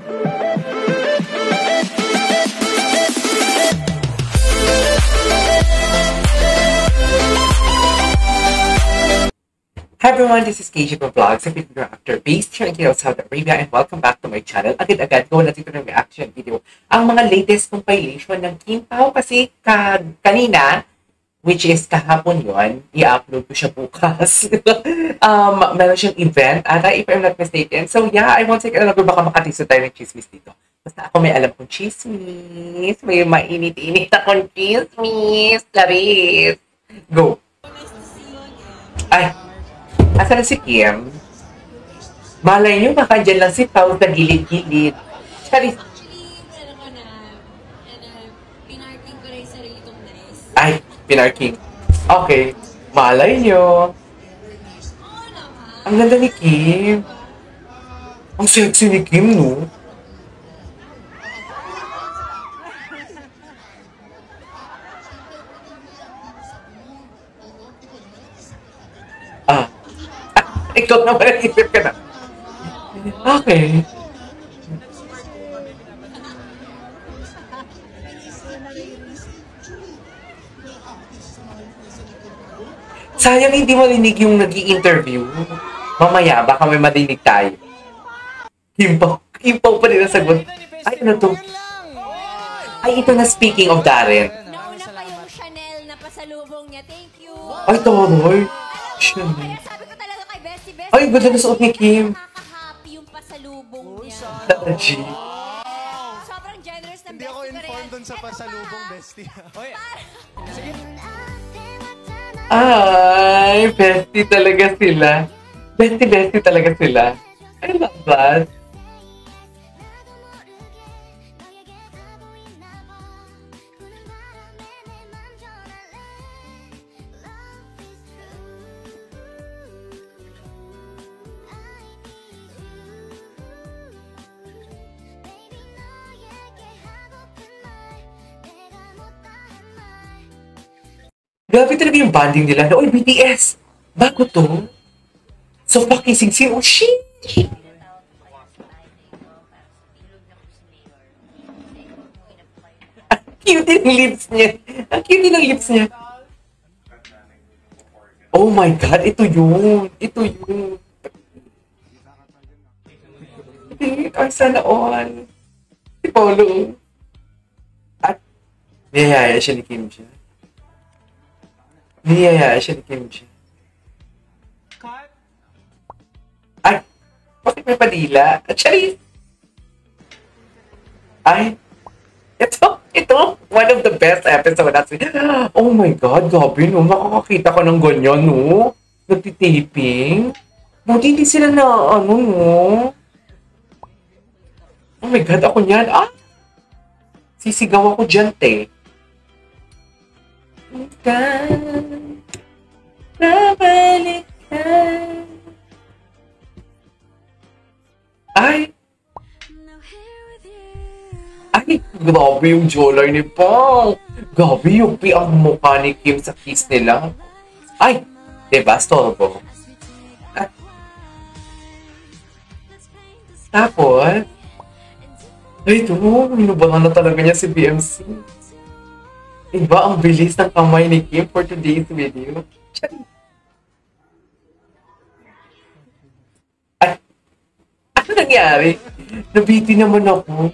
Hi everyone, this is KJ from Vlogs, a video actor based here in Saudi Arabia, and welcome back to my channel. Agad-agad, gawin natin ito ng reaction video. Ang mga latest compilation ng Kim Pao kasi kanina, which is kahapon yon, i-upload ko siya bukas. Meron siyang event, ata, if I'm not mistaken. So yeah, I won't take another, baka makatiso tayo ng chismis dito. Basta ako may alam kong chismis, may mainit-init akong chismis. Labis! Go! Ay! Asan na si Kim? Malay nyo, baka dyan lang si Pao sa gilid-gilid. Charis. Actually, ano ko na, pinarking ko na yung sarili kong nice. Ay, pinarking. Okay. Malay nyo. Oo naman. Ang ganda ni Kim. Ang sexy ni Kim, no? Ikaw naman nag-isip ka na. Okay. Sayang hindi marinig yung nag-i-interview. Mamaya, baka may madinig tayo. Kimpaw pa rin ang sagot. Ay, ano to? Ay, ito na, speaking of Darren. Nauna pa yung Chanel na pasalubong niya. Thank you. Ay, toroy. Chanel. Kaya sabi ko talaga kay Bestie. Ay, ganda na suot ni Kim. Nakaka-happy yung pasalubong niya. Taji. Sobrang generous ng Hindi ako informed dun sa pasalubong, Bestie. Sige. Ay, bestie talaga sila. Bestie talaga sila. I love that. Grabe talaga yung bonding nila. Oy, BTS! Bago to. So fucking sing-sing. Oh, shit! Ang cute yung lips niya. Ang cute yung lips niya. Oh my God, ito yun. Ito yun. Ay, sana all. Si Polo. At, niyayaya siya ni Kim siya. Niyayaya siya ni Kim siya. Ay! Bakit may padila? Charis! Ay! Ito! One of the best episodes. Oh my God! Gabi, no? Makakakita ka ng ganyan, no? Nagtitaping. Buti hindi sila na, ano, no? Oh my God! Ako niyan. Ah! Sisigaw ako dyan, te. Nabalikan. Ay! Ay! Grabe yung jawline ni Pao. Grabe yung ang mukha ni Kim sa kiss nila. Ay! Diba? Storbo. Ay. Tapos, ay ito, minubangan na talaga niya si BMC. Iba ang bilis ng kamay ni Kim for today's video. Ay! Ano nangyari? Nabiti naman ako.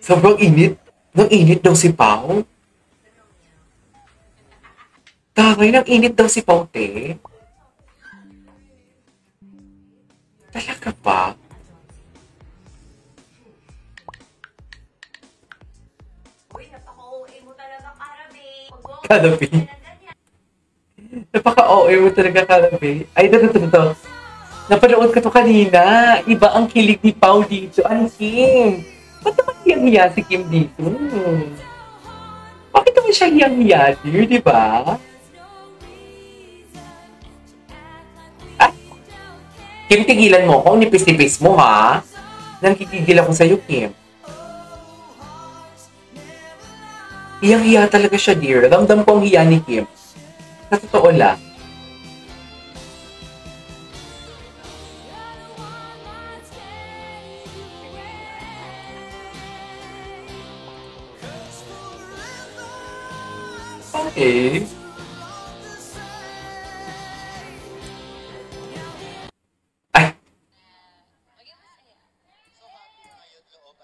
Sobrang init. Nang init daw si Pao. Tagay, nang init daw si Pao, te. Talaga ba? Kalabi. Napaka-OA mo talaga, Kalabi. Ay, ito. Napanood ko to kanina. Iba ang kilig ni Pao dito. Ano, Kim? Ba't naman hiyang-hiya si Kim dito? Bakit naman siya hiyang-hiya, dear? Diba? Ah! Kim, tigilan mo ako. Nipis-nipis mo, ha? Nangkikigil ako sa'yo, Kim. Hiyang-hiya talaga siya, dear. Ramdam ko ang hiya ni Kim. Sa totoo lang. eh. Ay!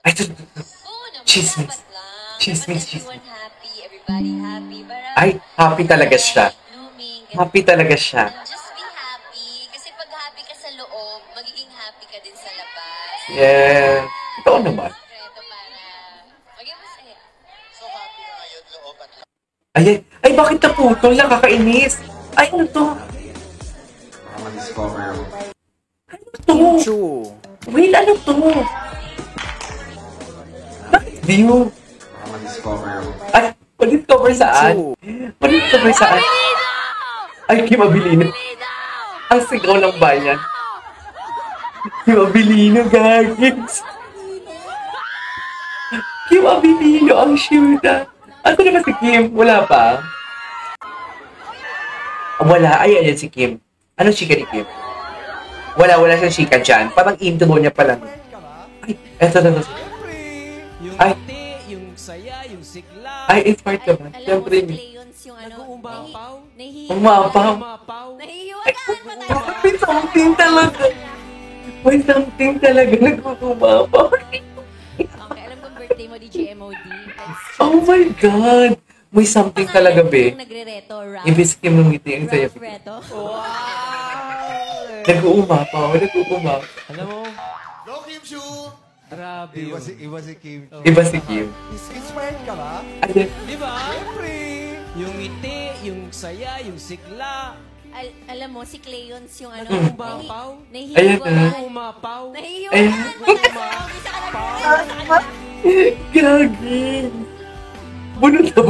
Ay, ito. Oo naman, Chismis. dapat lang. Chismis, Dapat chismis. everyone happy, everybody happy. Para Ay, happy talaga siya. blooming. Happy talaga siya. Just be happy. Kasi pag happy ka sa loob, magiging happy ka din sa labas. Yeah. Totoo naman. Sekreto para maging masaya. Ay, ay, ay, bakit naputol? Nakakainis. Ay, ano to? Ano to? Wait, ano to? Bakit view? Ay, pa-discover saan? Pa-discover saan? Ay, Kim Abilino. Ang sigaw ng bayan. Kim Abilino, gagins. Kim Abilino, ang syuda. Ano na ba si Kim? Wala pa? Wala. Ay, ayan si Kim. Ano chika ni Kim? Wala siyang chika dyan. Parang intro niya pa lang. Ay, eto na. Yung Ay. ngiti, yung saya, yung sigla. Ay, inspired ka ba? Alam mo Siyempre. si Cleons yung ano, Nag-uumapaw. Umapaw. Umapaw. Nahihiwagaan pa tayo. May something talaga. May something talaga. Nagkukumapaw. Okay, alam kong birthday mo, DJ MOD. Oh my God. May something talaga, be. Yung nagre-reto, Ralph. Ibig Kim ng ngiti ang saya. Ralph Reto. Nag-uumapaw. Alam mo, Go, Kim Chu! grabe yun. Iba si Kim. Iba si Kim. Inspired ka ba? Ay, Di ba? Yung ngiti, yung saya, yung sigla. Alam mo, si Cleons yung ano, Umapaw. Ayan na. nahihiwagaan. Umapaw. Nahihiwagaan pa tayo. Isa ka nagre-reto sa kanya. Gagi. Bunot na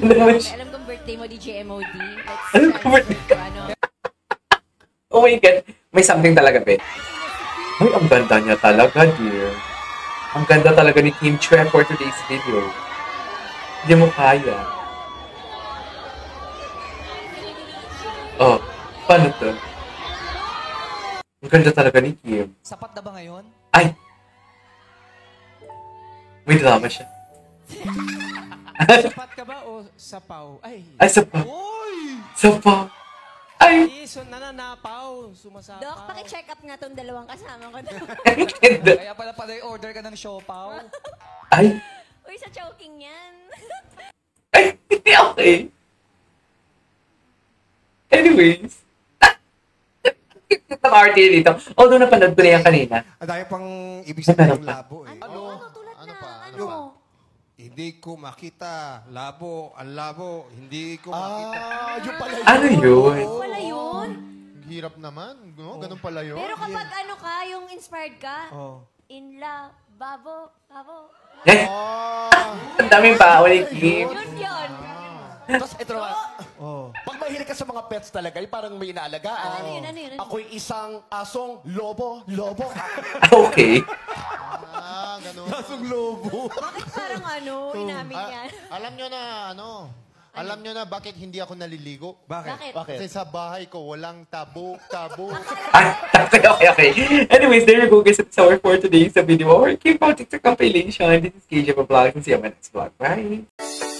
naman siya. Alam kong birthday mo, DJ MOD. Alam ko birthday ka. Ano, Oh my God. May something talaga, be. Ay, ang ganda niya talaga, dear. Ang ganda talaga ni Kim Chue for today's video. Hindi mo kaya. Oh, paano to? Ang ganda talaga ni Kim. Sapat na ba ngayon? Ay! May drama siya. Sapat ka ba o sapaw? Ay. Ay, sapa. Uy! Sapa. Ay! Ay, so nananapaw. Sumasapaw. Doc, paki-check up nga tong dalawang kasama ko. Ang ganda. Kaya pala order ka ng siopaw. Ay! Uy, sa choking yan. Ay! Hindi okay. Anyways. Ang arte dito. Although napanood ko na yan kanina. Ang dami pang ibig Ay, meron sabihin pa. labo eh. Ano? Tulad Ano na, pa? ano? Hindi ko makita. Labo. Ang labo. Hindi ko makita. Yun pala yun. Ano yun? Wala yun. Ang hirap naman. No? Ganun pala yun. Pero kapag ano ka, yung inspired ka, Oh. in love, babo. Ay! Ang daming bawal ni Kim. Yun. Tapos ito naman, Oh. pag mahilig ka sa mga pets talaga, yung parang may inaalagaan. Ano yun? Ako'y isang asong lobo. Okay. Ganun. Asong lobo. Bakit parang ano, inamin yan? Alam nyo na, alam nyo na bakit hindi ako naliligo? Bakit? Kasi sa bahay ko, walang tabo. Ay, okay. Anyways, there you go guys. It's our for today sa video. Or keep out TikTok compilation. This is KJ Vlog and see you on my next vlog. Bye!